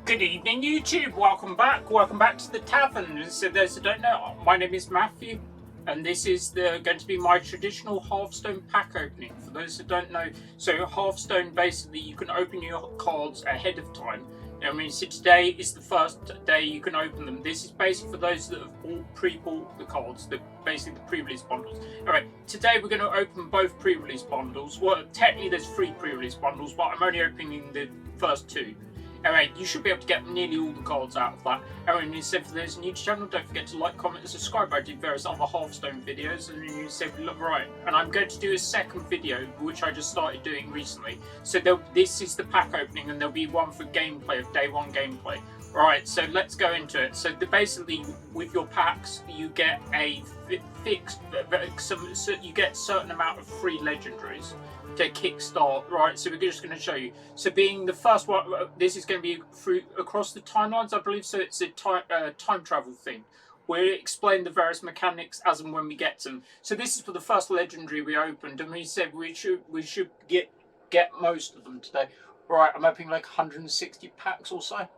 Good evening, YouTube. Welcome back. Welcome back to the tavern. So those who don't know, my name is Matthew, and this is going to be my traditional Hearthstone pack opening. For those who don't know, so Hearthstone, basically you can open your cards ahead of time. I mean, so today is the first day you can open them. This is basically for those that have pre-bought the cards, basically the pre-release bundles. Alright, today we're going to open both pre-release bundles. Well, technically there's 3 pre-release bundles, but I'm only opening the first 2. Anyway, you should be able to get nearly all the cards out of that. Anyway, so for those new to the channel, don't forget to like, comment, and subscribe. I do various other Hearthstone videos, and you say, look, right. And I'm going to do a second video, which I just started doing recently. So this is the pack opening, and there'll be one for gameplay, of day 1 gameplay. Right, so let's go into it. So basically, with your packs, you get a fixed, you get a certain amount of free legendaries to kickstart. Right, so we're just going to show you. So being the first one, this is going to be through across the timelines, I believe. So it's a time travel thing. We'll explain the various mechanics as and when we get to them. So this is for the first legendary we opened, and we said we should get most of them today. Right, I'm opening like 160 packs or so.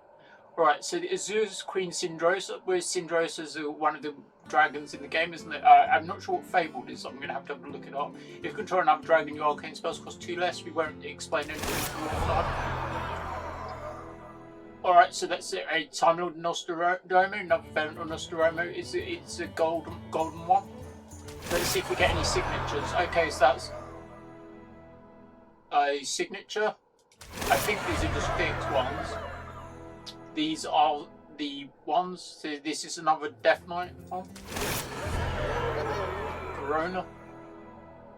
Right, so the Azur's Queen Syndrosa, where Syndrosa is one of the dragons in the game, isn't it? I'm not sure what Fabled is, so I'm going to have to look it up. If you control another dragon, your arcane spells cost 2 less. We won't explain anything more time. Alright, so that's it. A Time Lord Nostromo, another variant of Nostromo. It's a golden one. Let's see if we get any signatures. Okay, so that's a signature. I think these are just fixed ones. These are the ones. So this is another Death Knight one. Corona.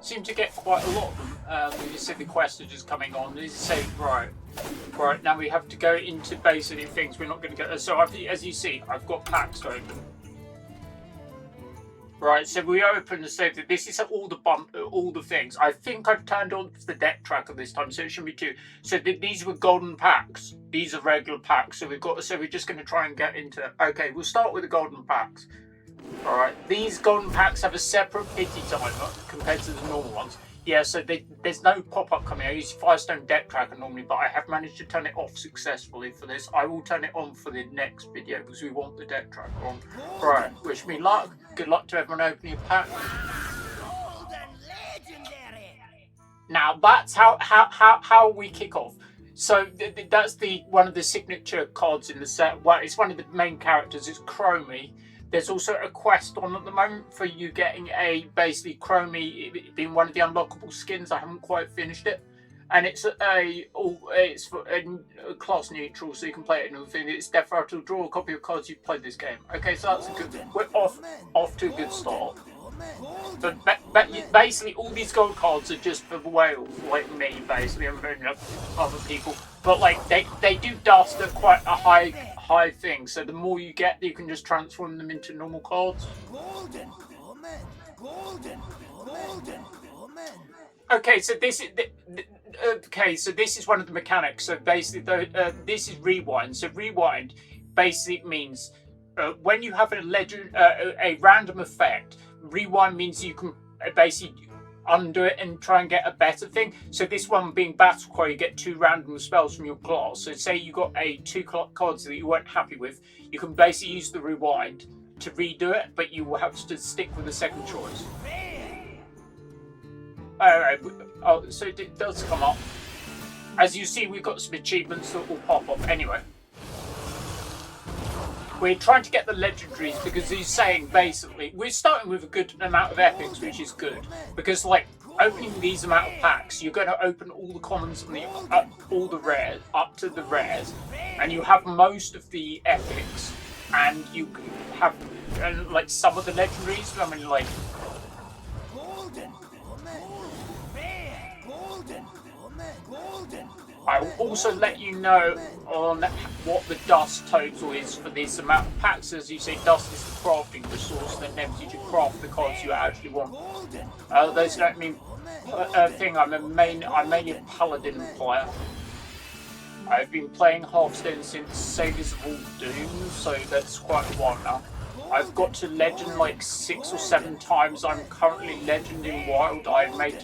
Seem to get quite a lot of them. You see the quest are just coming on. These say right. Now we have to go into basically things we're not going to get. So as you see, I've got packs to open. Right, so we open the save. This is all the things. I think I've turned on the deck tracker this time, so it shouldn't be 2. So these were golden packs. These are regular packs. So we're just going to try and get into. Okay, we'll start with the golden packs. All right, these golden packs have a separate pity timer compared to the normal ones. Yeah, so there's no pop-up coming. I use Firestone deck tracker normally, but I have managed to turn it off successfully for this. I will turn it on for the next video because we want the deck tracker on. Right, wish me luck. Good luck to everyone opening a pack. Now that's how we kick off. So that's one of the signature cards in the set. Well, it's one of the main characters. It's Chromie. There's also a quest on at the moment for you getting basically Chromie being one of the unlockable skins. I haven't quite finished it, and it's for a class neutral, so you can play it in anything. It's death to draw a copy of cards you've played this game. Okay, so that's a good. We're off to a good start. But basically, all these gold cards are just for whales like me, basically, and other people. But like they do dust at quite a high thing. So the more you get, you can just transform them into normal cards. Okay, so this is one of the mechanics. So basically, this is rewind. So rewind basically means when you have a random effect. Rewind means you can basically undo it and try and get a better thing. So this one being Battle Cry, you get 2 random spells from your class. So say you got 2 cards that you weren't happy with, you can basically use the rewind to redo it, but you will have to stick with the second choice. Alright, so it does come up. As you see, we've got some achievements that will pop up anyway. We're trying to get the legendaries because he's saying basically we're starting with a good amount of epics, which is good because like opening these amount of packs, you're going to open all the commons and all the rares up to the rares, and you have most of the epics, and you have like some of the legendaries. I mean, like I will also let you know on what the dust total is for this amount of packs. As you say, dust is the crafting resource that enables you to craft the cards you actually want. Those don't mean thing. I'm mainly a paladin player. I've been playing Hearthstone since Saviors of All Doom, so that's quite a while now. I've got to legend like 6 or 7 times. I'm currently legend in Wild. I've made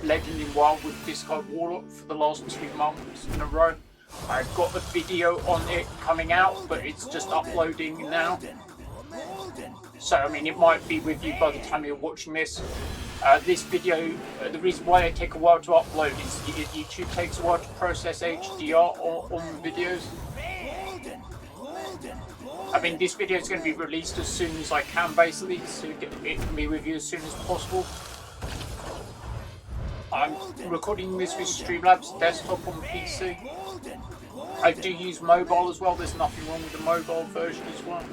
legend in Wild with Discard Warlock for the last 2 months in a row. I've got a video on it coming out, but it's just uploading now. So, I mean, it might be with you by the time you're watching this. This video, the reason why they take a while to upload is YouTube takes a while to process HDR on the videos. I mean, this video is going to be released as soon as I can, basically, so it can be with you as soon as possible. I'm recording this with Streamlabs desktop on PC. I do use mobile as well, there's nothing wrong with the mobile version as well.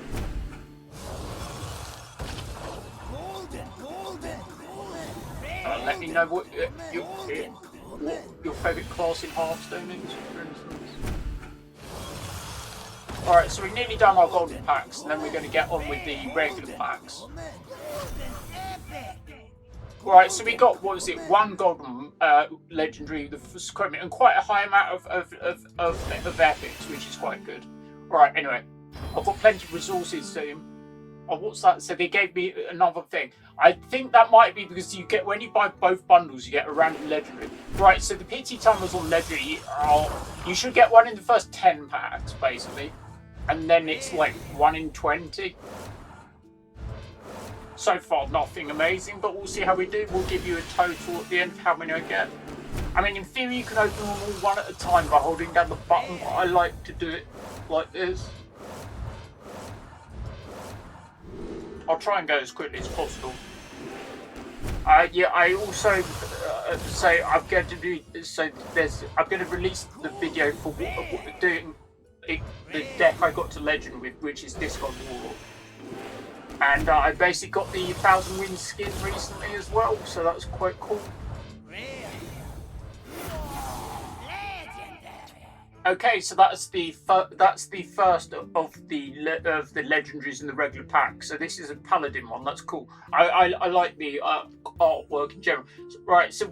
Let me know what your favourite class in Hearthstone is, for instance. Alright, so we're nearly done our golden packs, and then we're going to get on with the regular packs. Right, so we got, what was it, one golden legendary, the equipment, and quite a high amount of epics, which is quite good. Right, anyway, I've got plenty of resources to him. Oh, what's that? So they gave me another thing. I think that might be because you get, when you buy both bundles, you get a random legendary. Right, so the PT timers on legendary are, you should get one in the first 10 packs, basically. And then it's like 1 in 20. So far, nothing amazing, but we'll see how we do. We'll give you a total at the end of how many I get. I mean, in theory, you can open them all one at a time by holding down the button, but I like to do it like this. I'll try and go as quickly as possible. Yeah, I also say I'm going to do I'm going to release the video for doing the deck I got to legend with, which is Discard Warlock. And I basically got the 1000 Win skin recently as well, so that's quite cool. Okay, so that's the first of the legendaries in the regular pack. So this is a paladin one. That's cool. I like the artwork in general. Right. So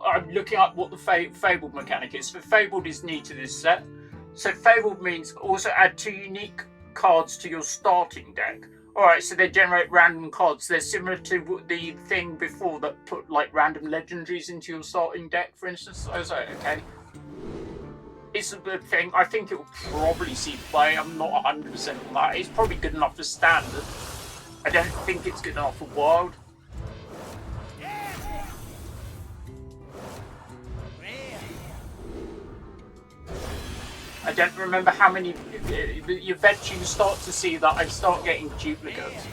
I'm looking up what the fabled mechanic is. So fabled is new to this set. So fabled means also add 2 unique cards to your starting deck. All right. So they generate random cards. They're similar to the thing before that put like random legendaries into your starting deck, for instance. I was like, okay. It's a good thing. I think it will probably see play. I'm not 100% on that. It's probably good enough for standard. I don't think it's good enough for wild. I don't remember how many. Eventually, you start to see that I start getting duplicates.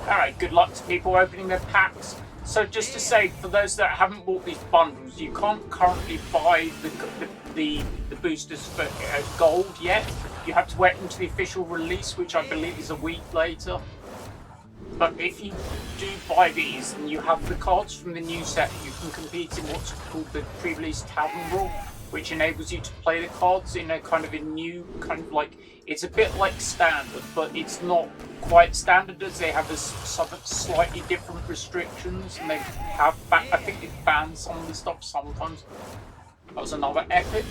Alright, good luck to people opening their packs. So just to say, for those that haven't bought these bundles, you can't currently buy the boosters for gold yet. You have to wait until the official release, which I believe is a week later. But if you do buy these and you have the cards from the new set, you can compete in what's called the pre-release Tavern Rule, which enables you to play the cards in a kind of a new, kind of like, it's a bit like standard, but it's not quite standard as they have some slightly different restrictions, and they have, I think they ban some of the stuff sometimes. That was another epic.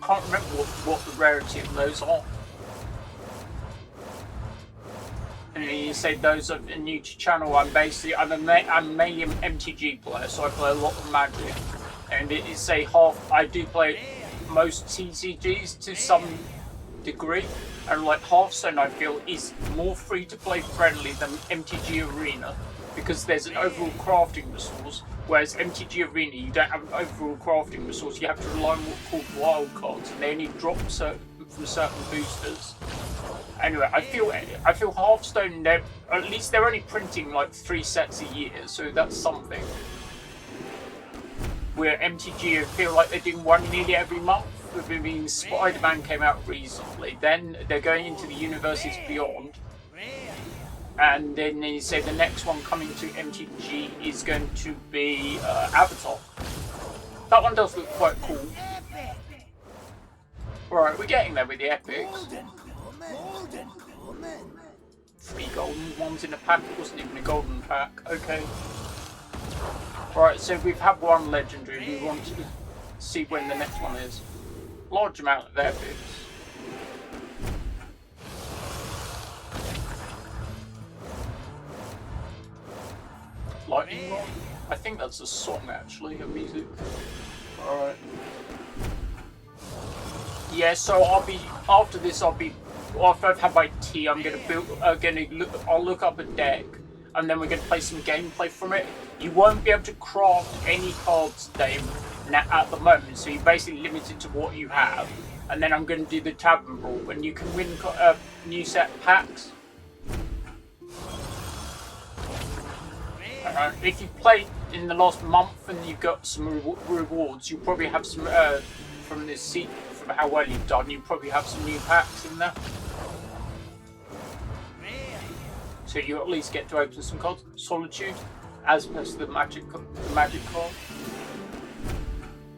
Can't remember what the rarity of those are. And then you say those are new to channel. I'm mainly an MTG player, so I play a lot of Magic, and it is a half. I do play most TCGs to some degree, and like Hearthstone, I feel is more free to play friendly than MTG Arena because there's an overall crafting resource. Whereas MTG Arena, you don't have an overall crafting resource. You have to rely on what's called wild cards, and they only drop from certain boosters. Anyway, I feel Hearthstone, at least they're only printing like 3 sets a year, so that's something. Where MTG, I feel like they're doing one nearly every month. I mean, Spider-Man came out recently. Then they're going into the universes beyond. And then they say the next one coming to MTG is going to be Avatar. That one does look quite cool. Alright, we're getting there with the epics. 3 golden ones in a pack. It wasn't even a golden pack. Okay. Right, so we've had one legendary. We want to see when the next one is. Large amount of epics. Lightning Rod? I think that's a song actually, a music. Alright. Yeah, so after this after I've had my tea, I'll look up a deck, and then we're gonna play some gameplay from it. You won't be able to craft any cards today at the moment, so you're basically limited to what you have. And then I'm gonna do the Tavern Brawl, and you can win new set packs. If you played in the last month and you got some rewards, you probably have some from this seat, from how well you've done. You probably have some new packs in there, so you at least get to open some cards. Solitude, as opposed to the magic card.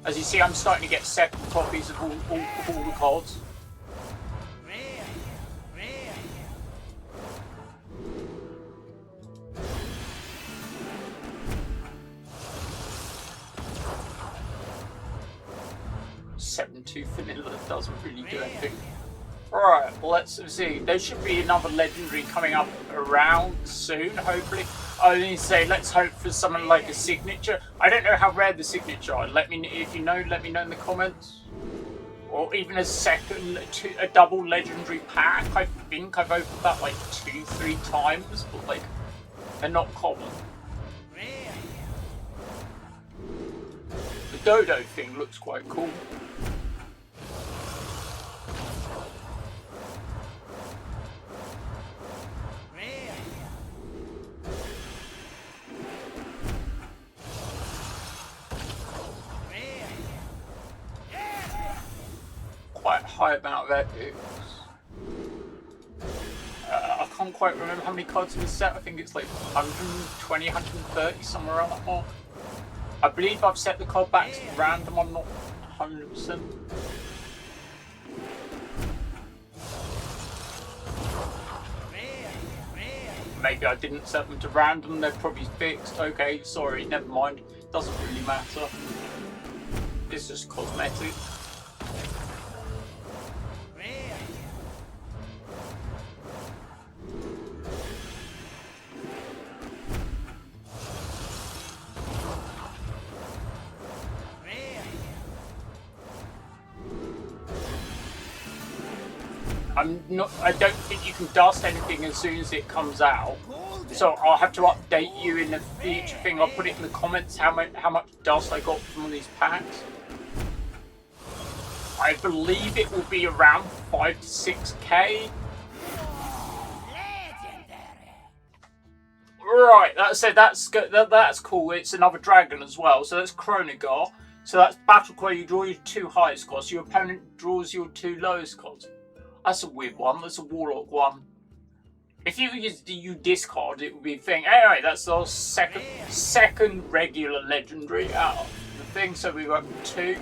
As you see, I'm starting to get second copies of all the cards. Tooth vanilla doesn't really do anything. Alright, let's see. There should be another legendary coming up around soon, hopefully. I only say let's hope for something like a signature. I don't know how rare the signature are. Let me, if you know, let me know in the comments. Or even a double legendary pack. I think I've opened that like 2-3 times, but like they're not common. The dodo thing looks quite cool. Quite a high amount of epics. I can't quite remember how many cards in the set. I think it's like 120, 130, somewhere around that mark. I believe I've set the card back to random. I'm not 100%. Maybe I didn't set them to random. They're probably fixed. Okay, sorry, never mind. Doesn't really matter. It's just cosmetic. I don't think you can dust anything as soon as it comes out. So I'll have to update you in the future thing. I'll put it in the comments how much dust I got from these packs. I believe it will be around 5 to 6k. Right, that's good. That's cool. It's another dragon as well. So that's Chronogar. So that's battle cry. You draw your 2 highest cards. Your opponent draws your 2 lowest cards. That's a weird one. That's a Warlock one. If you discard, it would be a thing. Anyway, that's our second regular legendary out of the thing. So we've got 2,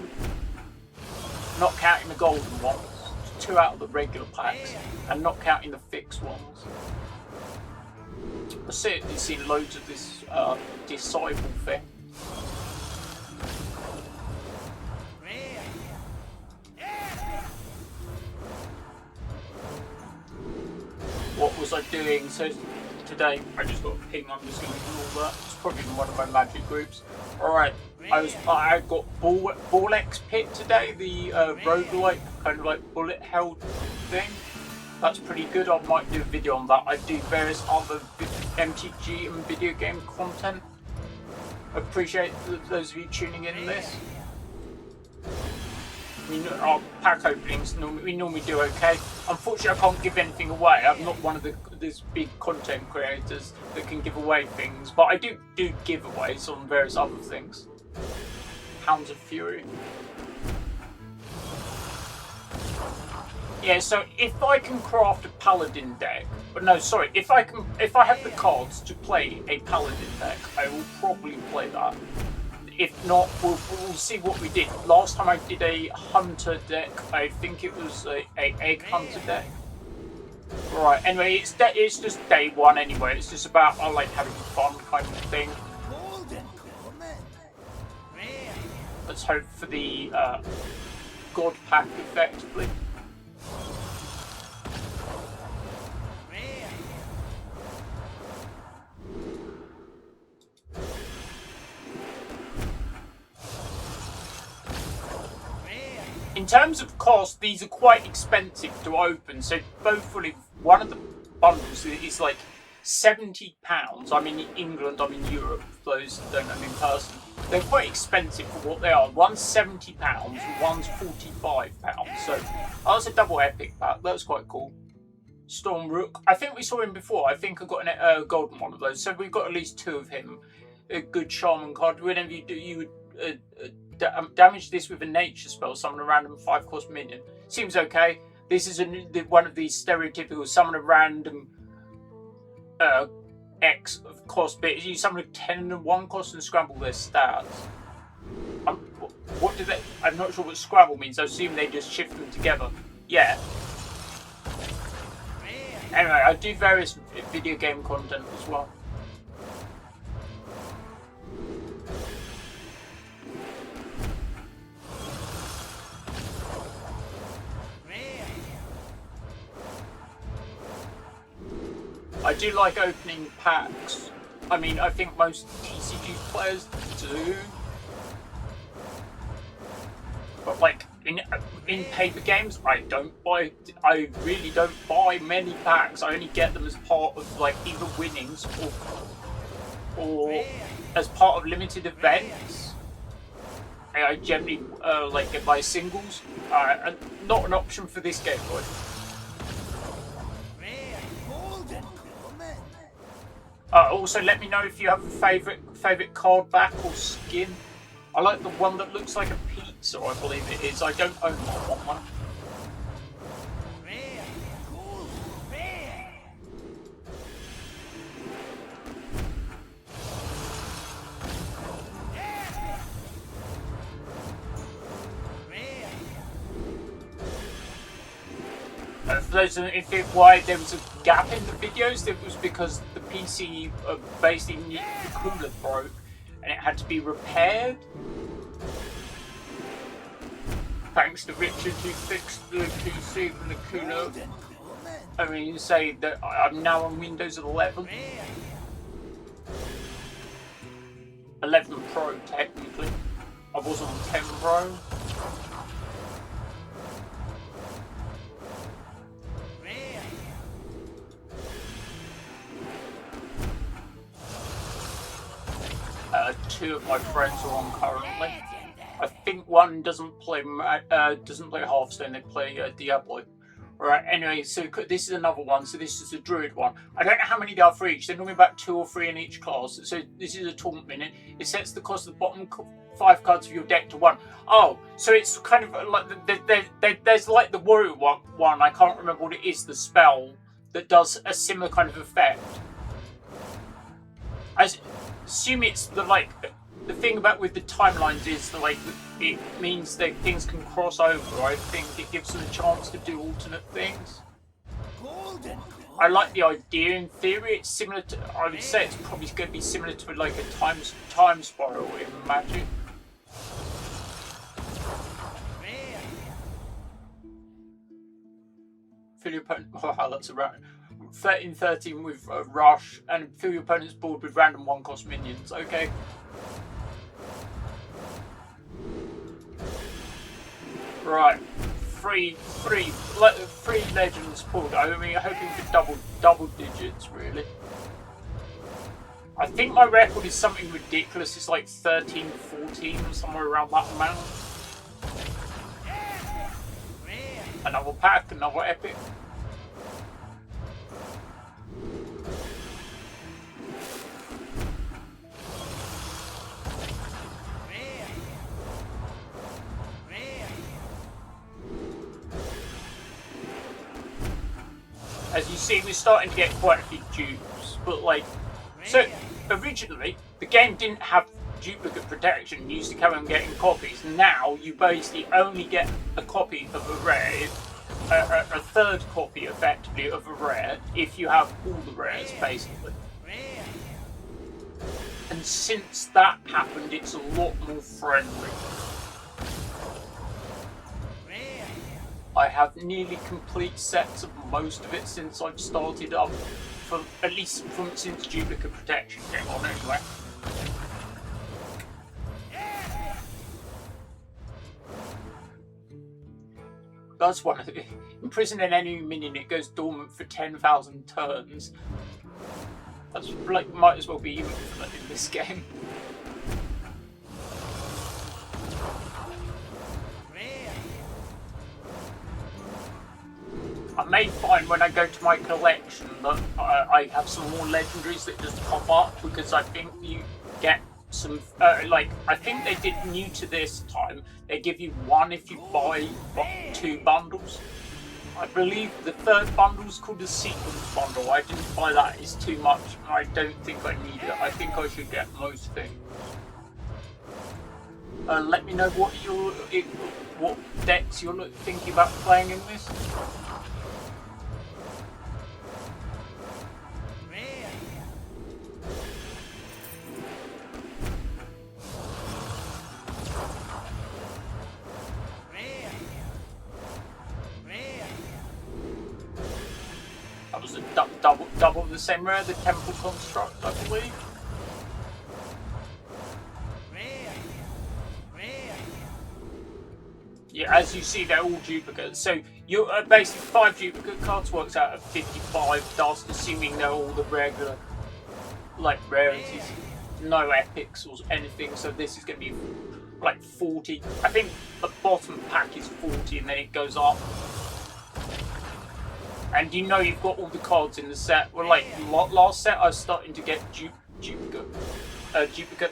not counting the golden ones. 2 out of the regular packs, and not counting the fixed ones. I've certainly seen loads of this disciple thing. What was I doing? So today I just got a ping. I'm just going to ignore that. It's probably in one of my magic groups. All right, I got Ball X Pit today, the roguelike kind of like bullet hell thing. That's pretty good. I might do a video on that. I do various other MTG and video game content. I appreciate those of you tuning in this. Our pack openings, we normally do okay. Unfortunately, I can't give anything away. I'm not one of these big content creators that can give away things, but I do giveaways on various other things. Hounds of Fury. Yeah, so if I can craft a paladin deck, but no, sorry, if I have the cards to play a paladin deck, I will probably play that. If not, we'll see what we did. Last time I did a hunter deck, I think it was a egg hunter deck. Right, anyway, it's just day 1 anyway. It's just about, I like having fun kind of thing. let's hope for the God pack effectively. In terms of cost, these are quite expensive to open. So both fully, one of the bundles is like £70. I'm in England, I'm in Europe, for those that don't know me in person. They're quite expensive for what they are. One's £70 and one's £45. So that's a double epic pack. That was quite cool. Storm Rook. I think we saw him before. I think I got a golden one of those. So we've got at least 2 of him. A good shaman card. Whenever you do, you would damage this with a nature spell. Summon a random 5-cost minion. Seems okay. This is one of these stereotypical summon a random X of cost, but you summon a 10 and 1 cost and scramble their stats. What do they? I'm not sure what scrabble means. I assume they just shift them together. Yeah. Anyway, I do various video game content as well. I do like opening packs. I mean, I think most TCG players do. But like in paper games, I really don't buy many packs. I only get them as part of like either winnings or as part of limited events. I generally like get my singles. Not an option for this game, boy. Also, let me know if you have a favourite card back or skin. I like the one that looks like a pizza, I believe it is. I don't own that one. For those who think why there was a gap in the videos, it was because the PC basically the cooler broke and it had to be repaired. Thanks to Richard who fixed the PC and the cooler. I mean, you say that I'm now on Windows 11. 11 Pro technically. I was on 10 Pro. Two of my friends are on currently. I think one doesn't play Hearthstone. They play Diablo. Right. Anyway, so this is another one. So this is a Druid one. I don't know how many there are for each. They're normally about 2 or 3 in each class. So this is a taunt minute. It sets the cost of the bottom 5 cards of your deck to 1. Oh, so it's kind of like there's like the warrior one. I can't remember what it is. The spell that does a similar kind of effect. I assume it's the thing about with the timelines is that, like, it means that things can cross over. I think it gives them a chance to do alternate things. I like the idea in theory. It's similar to, I would say it's probably going to be similar to like a time spiral in Magic. Fill your opponent. Oh, that's a round. 13-13 with Rush, and fill your opponent's board with random 1-cost minions. Okay. Right. Three legends pulled. I mean, hoping for double digits, really. I think my record is something ridiculous. It's like 13, 14, somewhere around that amount. Another pack, another epic. As you see, we're starting to get quite a few dupes, but like, so originally the game didn't have duplicate protection. You used to carry on getting copies. Now you basically only get a copy of a rare, a third copy effectively of a rare if you have all the rares basically. And since that happened, it's a lot more friendly. I have nearly complete sets of most of it since I've started up, for at least since duplicate protection came on anyway. That's one of the... Imprison an enemy minion, it goes dormant for 10,000 turns. That's like, might as well be infinite in this game. I may find when I go to my collection that I have some more legendaries that just pop up, because I think you get some, like, I think they did new to this time, they give you one if you buy 2 bundles. I believe the 3rd bundle is called the sequence bundle. I didn't buy that, it's too much. I don't think I need it. I think I should get most things. Let me know what decks you're thinking about playing in this. That was a double the same rare, the Temple Construct, I believe. Yeah, as you see, they're all duplicates. So you basically 5 duplicate cards works out at 55 dust, assuming they're all the regular, like, rarities, no epics or anything. So this is going to be like 40. I think the bottom pack is 40, and then it goes up. And you know you've got all the cards in the set. Well, like last set, I was starting to get duplicate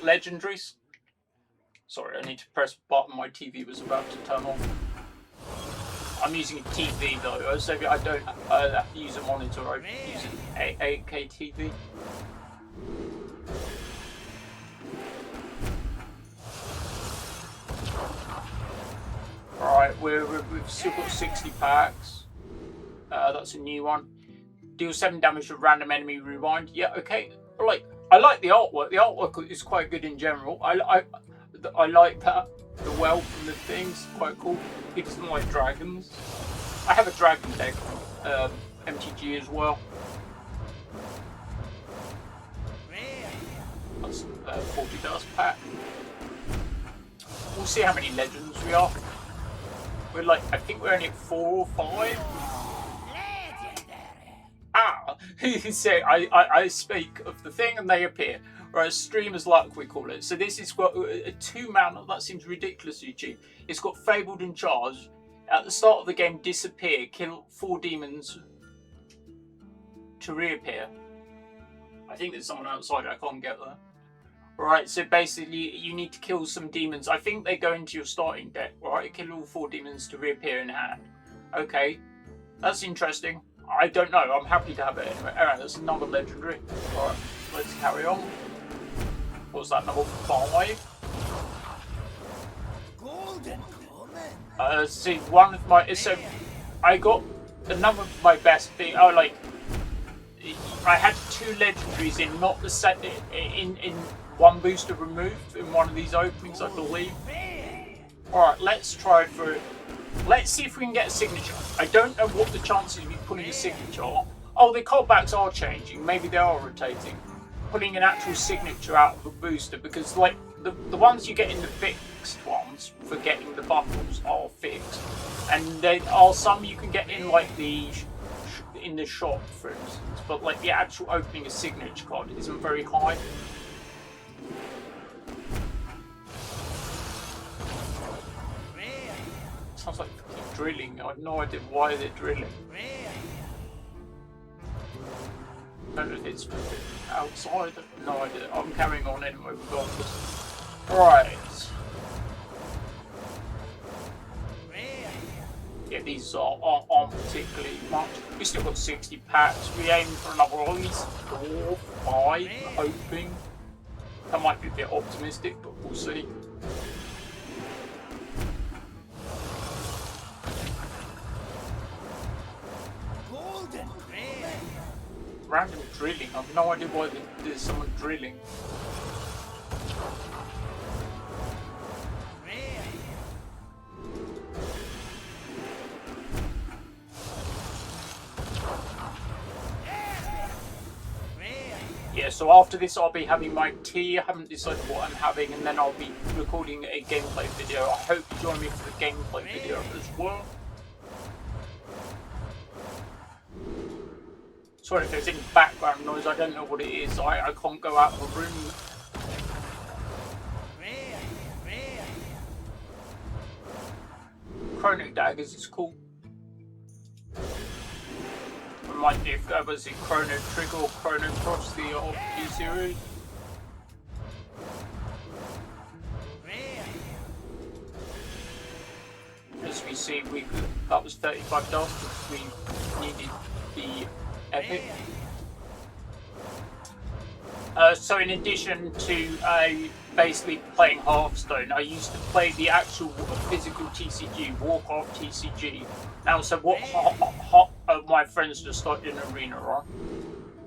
legendaries. Sorry, I need to press the button. My TV was about to turn on. I'm using a TV though, so I don't have to use a monitor. I use an 8K TV. Alright, we've still got 60 packs. That's a new one. Deal 7 damage to random enemy rewind. Yeah, okay. Like, I like the artwork. The artwork is quite good in general. I like that. The well from the thing's quite cool. He doesn't like dragons. I have a dragon deck, MTG as well. That's 40 dust pack. We'll see how many legends we are. We're like, I think we're only at 4 or 5. Ah! So I speak of the thing and they appear. Or a streamer's luck, we call it. So this has got a 2-mana, that seems ridiculously cheap. It's got Fabled in charge. At the start of the game, disappear, kill 4 demons to reappear. I think there's someone outside, I can't get there. Right, so basically you need to kill some demons. I think they go into your starting deck, right? Kill all 4 demons to reappear in hand. Okay, that's interesting. I don't know, I'm happy to have it anyway. Alright, that's another legendary. Alright, let's carry on. What's that, number 5? See, one of my... So, I got a number of my best thing. Oh, like... I had 2 legendaries in, not the set... In one booster removed in one of these openings, I believe. Alright, let's try it for... Let's see if we can get a signature. I don't know what the chances of me pulling a signature are. Oh, the callbacks are changing. Maybe they are rotating. Pulling an actual signature out of a booster, because like the ones you get in the fixed ones for getting the bundles are fixed, and there are some you can get in like in the shop, for instance. But like the actual opening a signature card isn't very high. Sounds like fucking drilling. I have no idea why they're drilling. I don't know if it's outside. No idea. I'm carrying on anyway regardless. Right. Yeah, these aren't particularly much. We still got 60 packs. We aim for another at least 4, 5, hoping. That might be a bit optimistic, but we'll see. Random drilling. I have no idea why there's someone drilling. So after this, I'll be having my tea. I haven't decided what I'm having, and then I'll be recording a gameplay video. I hope you join me for the gameplay video as well. Sorry if there's any background noise, I don't know what it is. I can't go out of the room. Chrono Daggers is cool. Remind me if that was in Chrono Trigger or Chrono Cross, the RPG series. As we see, that was $35 because we needed the epic. So in addition to basically playing Hearthstone, I used to play the actual physical TCG, Warcraft TCG. Now, so what my friends just started an arena on.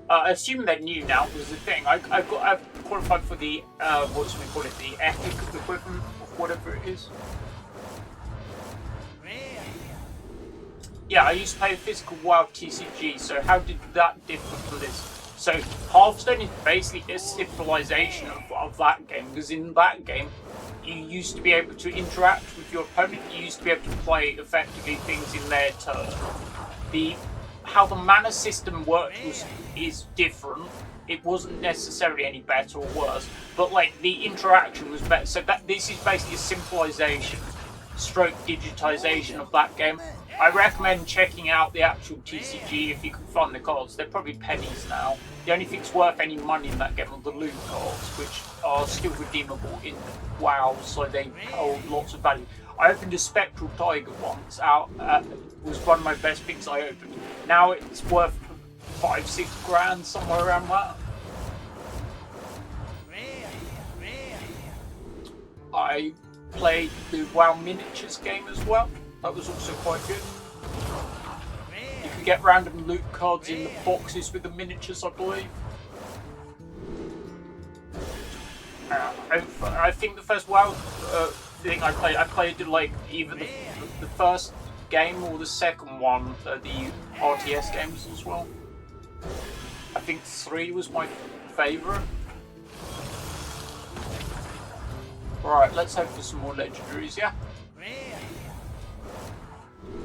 I assume they're new now, was the thing. I've qualified for the, what should we call it, the epic equivalent of whatever it is. Yeah, I used to play a physical WoW TCG, so how did that differ from this? So Hearthstone is basically a civilization of that game, because in that game, you used to be able to interact with your opponent, you used to be able to play effectively things in their turn. How the mana system worked is different. It wasn't necessarily any better or worse, but like the interaction was better. So this is basically a simplification, stroke digitization of that game. I recommend checking out the actual TCG if you can find the cards. They're probably pennies now. The only thing's worth any money in that game are the loot cards, which are still redeemable in WoW, so they hold lots of value. I opened a Spectral Tiger once out, was one of my best things I opened. Now it's worth 5-6 grand, somewhere around that. I played the WoW miniatures game as well. That was also quite good. You can get random loot cards in the boxes with the miniatures, I believe. I think the first WoW thing I played like either the first game or the second one, the RTS games as well. I think 3 was my favourite. Right, let's hope for some more legendaries, yeah?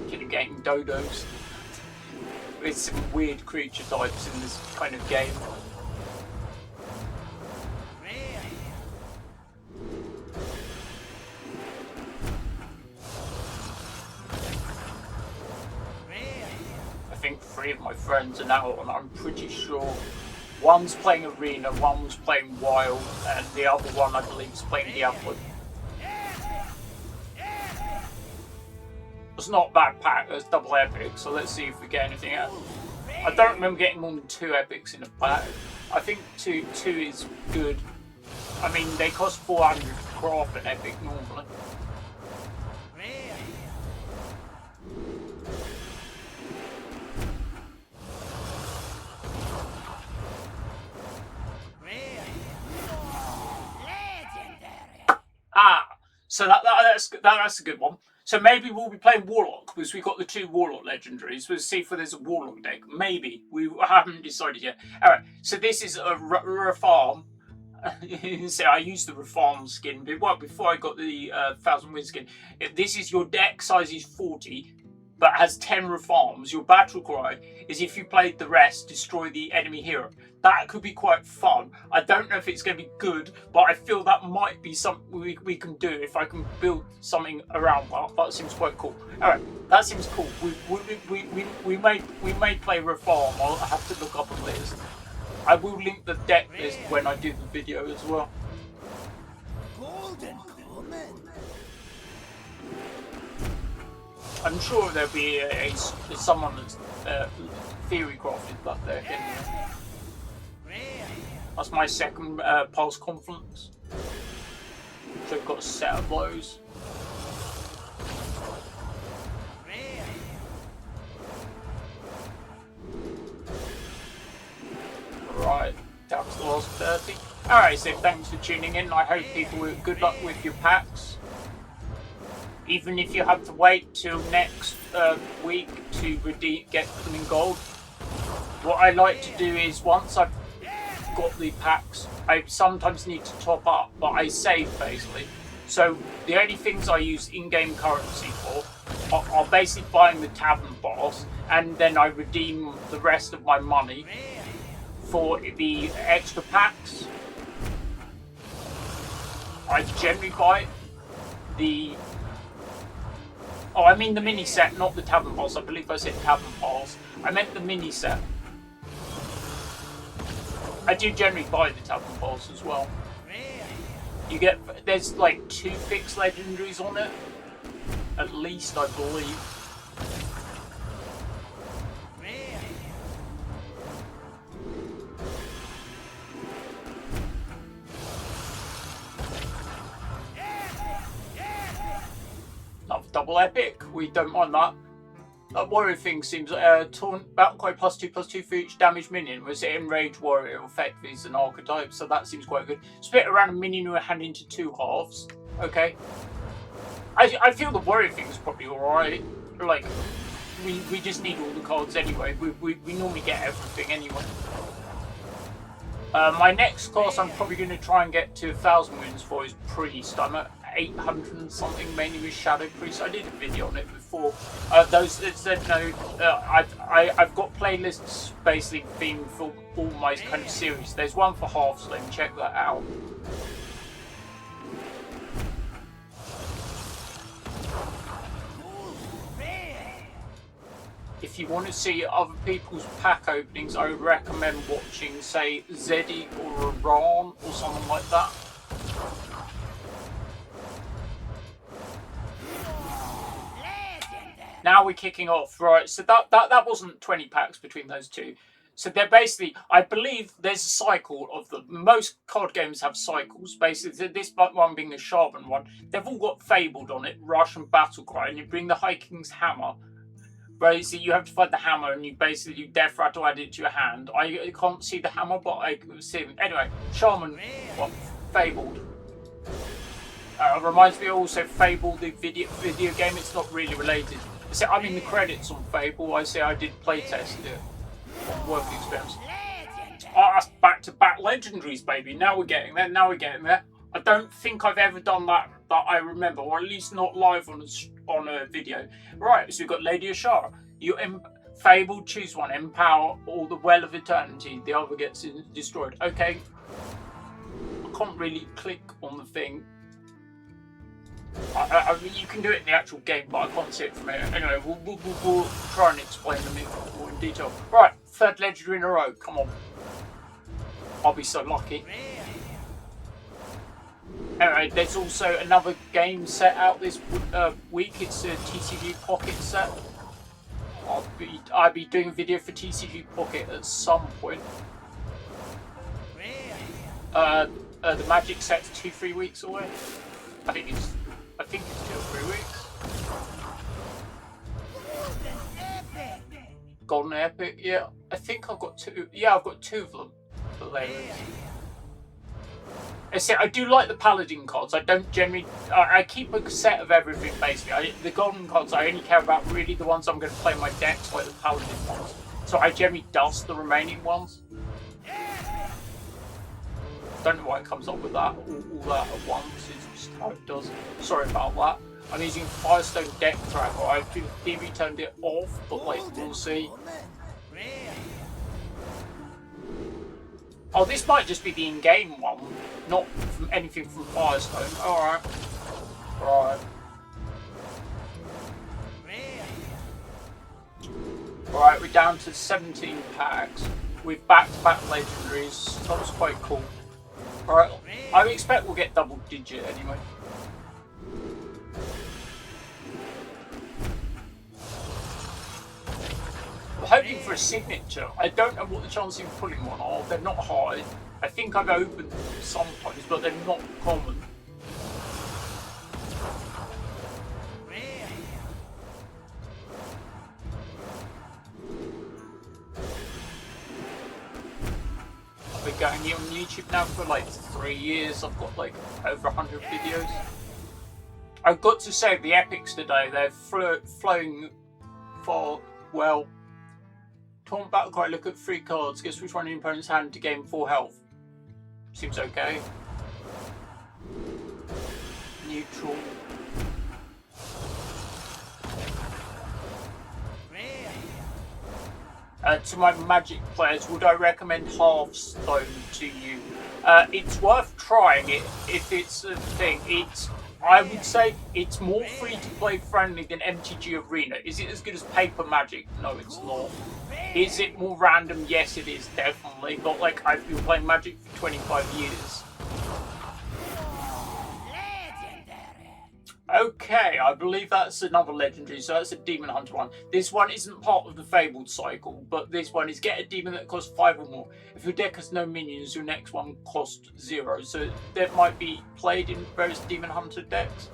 Killing getting dodos with some weird creature types in this kind of game. I think 3 of my friends are now on, I'm pretty sure. One's playing Arena, one was playing Wild, and the other one I believe is playing Diablo. It's not that pack, it's double epic, so let's see if we get anything out. I don't remember getting more than 2 epics in a pack. I think two is good. I mean, they cost 400 to craft an epic normally. So that's a good one. So maybe we'll be playing Warlock, because we've got the 2 Warlock legendaries. We'll see if there's a Warlock deck. Maybe. We haven't decided yet. Alright, so this is a Reform. So I used the Reform skin before I got the 1000 Win skin. This is your deck size is 40, but has 10 Reforms. Your battle cry is if you played the rest, destroy the enemy hero. That could be quite fun. I don't know if it's going to be good, but I feel that might be something we can do if I can build something around that. That seems quite cool. All right, that seems cool. We may play Reform. I'll have to look up a list. I will link the deck list when I do the video as well. I'm sure there'll be someone that's theory crafted that deck anyway. That's my second Pulse Confluence. So I've got a set of those. Right, that was the last 30. Alright, so thanks for tuning in. I hope people will good luck with your packs. Even if you have to wait till next week to get them in gold. What I like to do is once I've got the packs. I sometimes need to top up, but I save basically. So the only things I use in-game currency for are basically buying the tavern boss, and then I redeem the rest of my money for the extra packs. I generally buy the... Oh, I mean the mini set, not the tavern boss. I believe I said tavern boss. I meant the mini set. I do generally buy the tavern boss as well. You get... There's like 2 fixed legendaries on it. At least, I believe. Another double epic. We don't mind that. That warrior thing seems taunt battle cry +2/+2 for each damage minion. Was it enraged warrior effectively is an archetype, so that seems quite good. Split around a minion with a hand into 2 halves. Okay. I feel the warrior thing is probably alright. Like, we just need all the cards anyway. We normally get everything anyway. My next class I'm probably going to try and get to 1,000 wins for is Priest. I'm at 800 and something, mainly with Shadow Priest. I did a video on it before. Those that said no, I've got playlists basically themed for all my kind of series. There's one for Hearthstone, check that out. If you want to see other people's pack openings, I would recommend watching, say, Zeddy or Iran or someone like that. Now we're kicking off, right? So that wasn't 20 packs between those two. So they're basically, I believe there's a cycle of them. Most card games have cycles. Basically, this one being the Shaman one, they've all got Fabled on it, Russian Battlecry, and you bring the High King's Hammer. Basically, you have to find the hammer, and you basically death rattle add it to your hand. I can't see the hammer, but I can see it. Anyway, Shaman, well, Fabled. Reminds me also Fable, the video game. It's not really related. So I'm in the credits on Fable. I say I did playtest it. Work experience. That's back-to-back legendaries, baby. Now we're getting there. Now we're getting there. I don't think I've ever done that I remember, or at least not live on a video. Right, so we've got Lady Ashara. You Fable, choose one. Empower or the Well of Eternity. The other gets destroyed. Okay. I can't really click on the thing. I mean, you can do it in the actual game, but I can't see it from here. Anyway, we'll try and explain them more in detail. Right, 3rd legendary in a row. Come on. I'll be so lucky. Anyway, there's also another game set out this week. It's a TCG Pocket set. I'll be doing a video for TCG Pocket at some point. The Magic set's 2-3 weeks away. I think it's 2 or 3 weeks. Golden Epic, yeah. I think I've got 2. Yeah, I've got 2 of them. I do like the Paladin cards. I don't generally... I keep a set of everything, basically. The Golden cards, I only care about really the ones I'm going to play in my decks, like the Paladin ones. So I generally dust the remaining ones. Don't know why it comes up with that, all that at once. It's just how it does. Sorry about that. I'm using Firestone Deck Tracker. I've theory turned it off, but like, we'll see. Oh, this might just be the in-game one, not from anything from Firestone. Alright. Right. Alright, we're down to 17 packs with back-to-back legendaries. That was quite cool. Alright, I expect we'll get double digit anyway. I'm hoping for a signature. I don't know what the chances of pulling one are. They're not high. I think I've opened them sometimes, but they're not common. I've been going here on YouTube now for like 3 years. I've got like over 100 videos. I've got to say, the epics today, they're flowing far well. Taunt Battlecry, look at 3 cards. Guess which one in your opponent's hand to gain 4 health. Seems okay. Neutral. To my Magic players, would I recommend Hearthstone to you? It's worth trying it if it's a thing. I would say it's more free-to-play friendly than MTG Arena. Is it as good as Paper Magic? No, it's not. Is it more random? Yes, it is, definitely. But, like, I've been playing Magic for 25 years. Okay, I believe that's another legendary, so that's a Demon Hunter one. This one isn't part of the Fabled cycle, but this one is get a demon that costs 5 or more. If your deck has no minions, your next one costs 0. So that might be played in various Demon Hunter decks.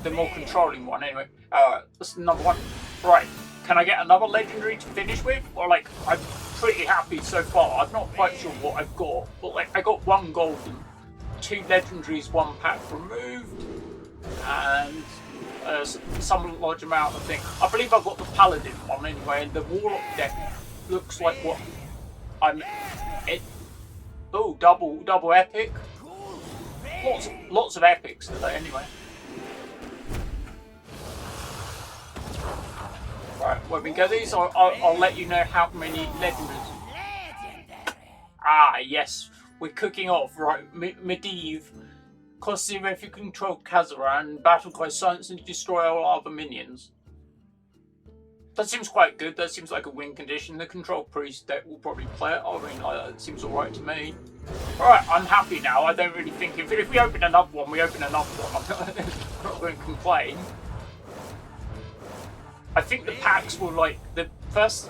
The more controlling one, anyway. Alright, that's another one. Right, can I get another legendary to finish with? Or, like, I'm pretty happy so far. I'm not quite sure what I've got, but, like, I got 1 golden. 2 legendaries, 1 pack removed, and some large amount of things. I believe I've got the Paladin one anyway, and the Warlock deck looks like what I'm. Oh, double epic. Lots of epics today anyway. Right, when we get these, I'll let you know how many legendaries. Ah, yes. We're cooking off, right? Medivh. Cost 0 if you control Kazaran. Battle cry silence and destroy all other minions. That seems quite good. That seems like a win condition. The control priest deck will probably play it. I mean, that seems alright to me. Alright, I'm happy now. I don't really think if we open another one, we open another one. I'm not going to complain. I think the packs were like the first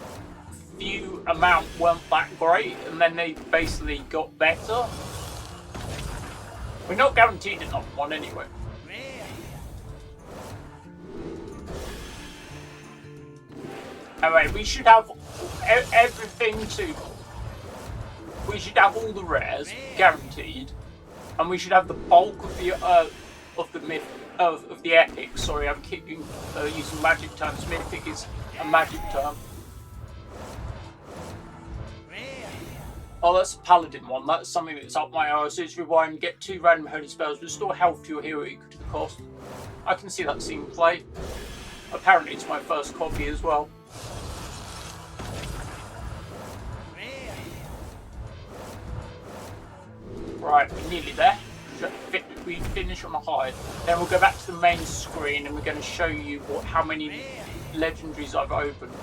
few amount weren't that great, and then they basically got better. We're not guaranteed another one anyway. Anyway, we should have everything too. We should have all the rares guaranteed, and we should have the bulk of the epic. Sorry, I'm using magic terms. Mythic is a magic term. Oh, that's a Paladin one. That's something that's up my arse. It's rewind, get 2 random holy spells, restore health to your hero equal to the cost. I can see that scene play. Apparently it's my first copy as well. Right, we're nearly there. We finish on a high. Then we'll go back to the main screen and we're going to show you how many legendaries I've opened.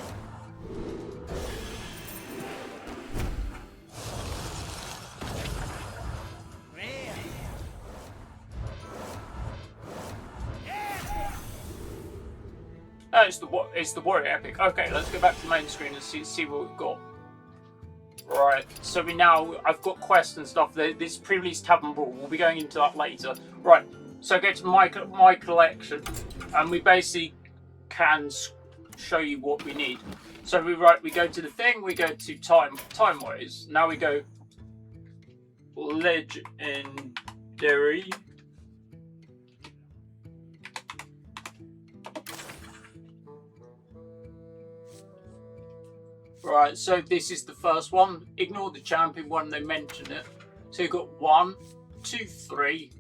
Oh, it's the warrior epic. Okay, let's go back to the main screen and see what we've got. Right, so I've got quests and stuff. This pre-release Tavern Brawl, we'll be going into that later. Right, so go to my collection, and we basically can show you what we need. So we go to the thing, we go to Timeways. Now we go legendary. Right, so this is the first one. Ignore the champion one, they mention it. So you've got 1, 2, 3,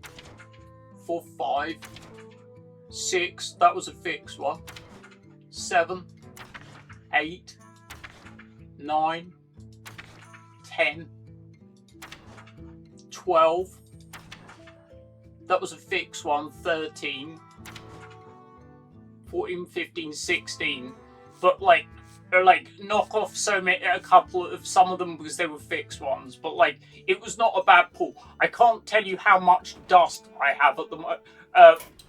4, 5, 6. That was a fixed one. 7, 8, 9, 10, 12. That was a fixed one. 13, 14, 15, 16. But knock off a couple of some of them because they were fixed ones, but it was not a bad pull. I can't tell you how much dust I have at the moment.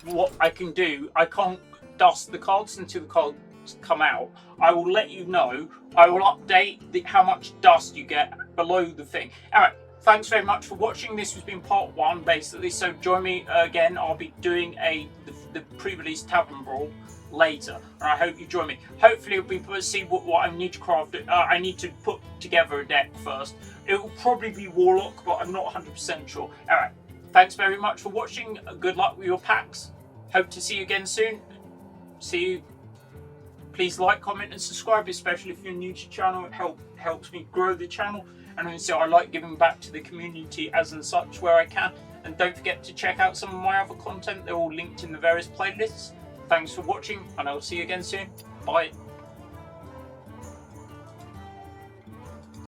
What I can do, I can't dust the cards until the cards come out. I will let you know. I will update how much dust you get below the thing. Alright, thanks very much for watching. This has been part 1 basically, so join me again. I'll be doing the pre-release Tavern Brawl later, and I hope you join me. Hopefully we'll see what I need to craft. I need to put together a deck first. It will probably be Warlock, but I'm not 100% sure. Alright, thanks very much for watching. Good luck with your packs. Hope to see you again soon. See you. Please like, comment and subscribe, especially if you're new to the channel. It helps me grow the channel. and also I like giving back to the community as and such where I can. And don't forget to check out some of my other content. They're all linked in the various playlists. Thanks for watching, and I'll see you again soon. Bye.